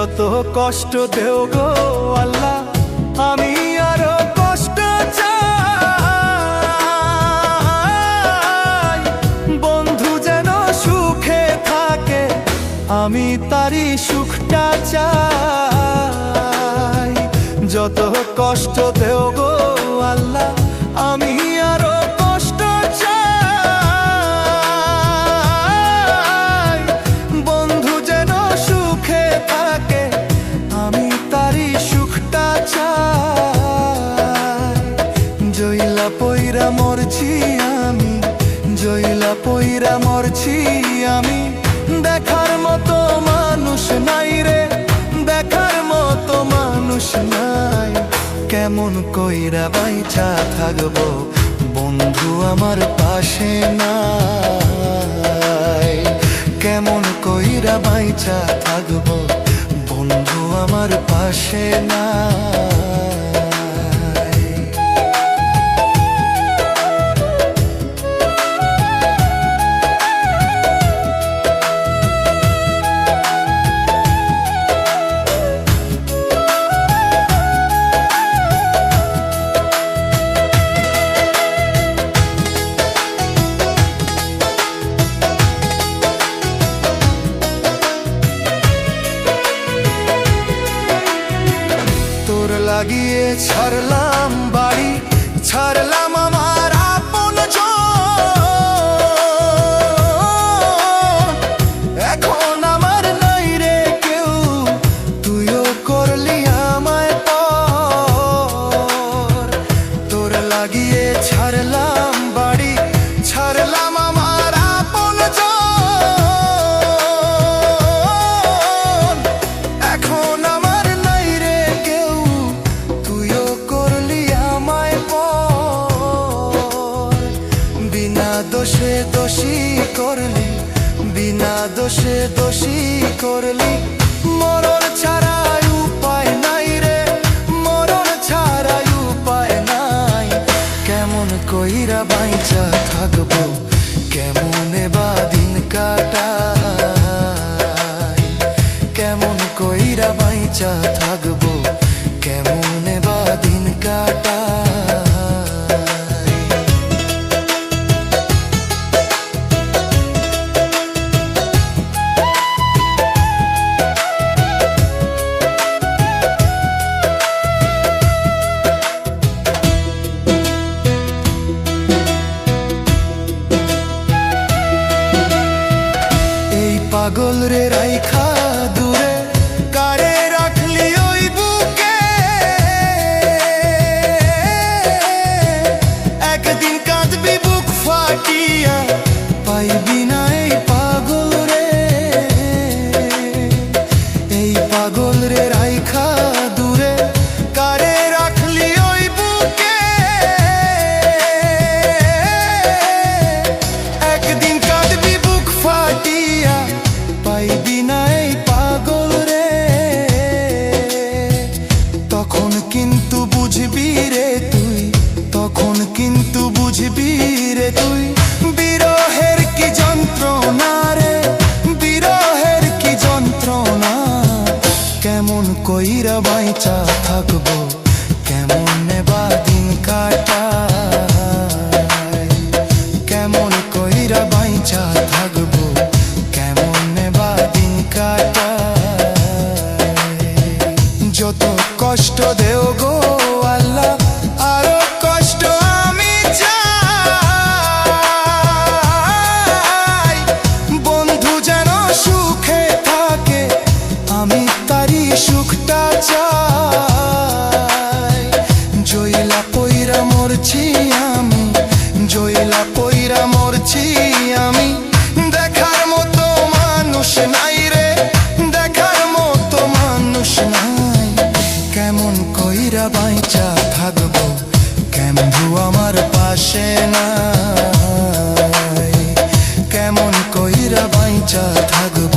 যত কষ্ট দেও গো আল্লাহ, আমি আরো কষ্ট চাই। বন্ধু যেন সুখে থাকে, আমি তারই সুখটা চাই। যত কষ্ট দেও গো আল্লাহ, আমি আরো কষ্ট চাই। বন্ধু যেন সুখে থাকে, আমি তারই সুখটা চাই। জইলা পইরা মরছি আমি, জইলা পইরা মরছি আমি, দেখার মতো মানুষ নাই রে, দেখার মতো মানুষ নাই। কেমন কইরা বাইচা থাকবো বন্ধু আমার পাশে নাই। কেমন কইরা বাইচা থাকবো বন্ধু আমার পাশে নাই। লাগিয়ে ছাড়লাম বাড়ি, ছাড়লাম আমার আপনজন। এখন আমার নাই রে কেউ, তুইও করলি আমায় পর। তোর লাগিয়ে ছাড়লাম বাড়ি, ছাড়লাম আমার আপনজন। এখন আমার নাই রে কেউ, তুইও করলি আমায় পর। বিনা দোষে দোষী করলি, বিনা দোষে দোষী করলি। মরণ ছাড়াই উপায় নাই রে, মরণ ছাড়াই উপায় নাই। কেমন কইরা বাইচা থাকবো, কেমনে বা দিন কাটাই। কেমন কইরা বাইচা থাকবো, কেমনে বা দিন কাটাই। এই পাগল রে রাইখা দূরে, কারে রাখলি ওই বুকে। একদিন কাঁদবি বুক ফাটিয়া, পাইবি না এই পাগল রে। এই পাগল রে রাইখা দূরে, কারে রাখলি ওই বুকে। একদিন কাঁদবি বুক ফাটিয়া, পাইবি না এই পাগল রে। তখন কিন্তু বুঝবি রে তুই, তখন কিন্তু বুঝবি রে তুই। বিরহের কি যন্ত্রণা রে, বিরহের কি যন্ত্রণা। কেমন কইরা বাইচা থাকবো, কেমনে বা দিন কাটাই। কেমন কইরা বাইচা থাকবো, কেমনে বা দিন কাটাই। যত কষ্ট দেও গো আল্লাহ, আরো কষ্ট আমি চাই। বন্ধু যেন সুখে থাকে, আমি তারই সুখটা চাই। জইলা পইরা মরছি আমি, জইলা পইরা মরছি আমি, দেখার মতো মানুষ নাই রে, দেখার মতো মানুষ নাই। কেমন কইরা বাইচা থাকবো, কেমন আমার পাশে নাই। কেমন কইরা বাইচা থাকবো,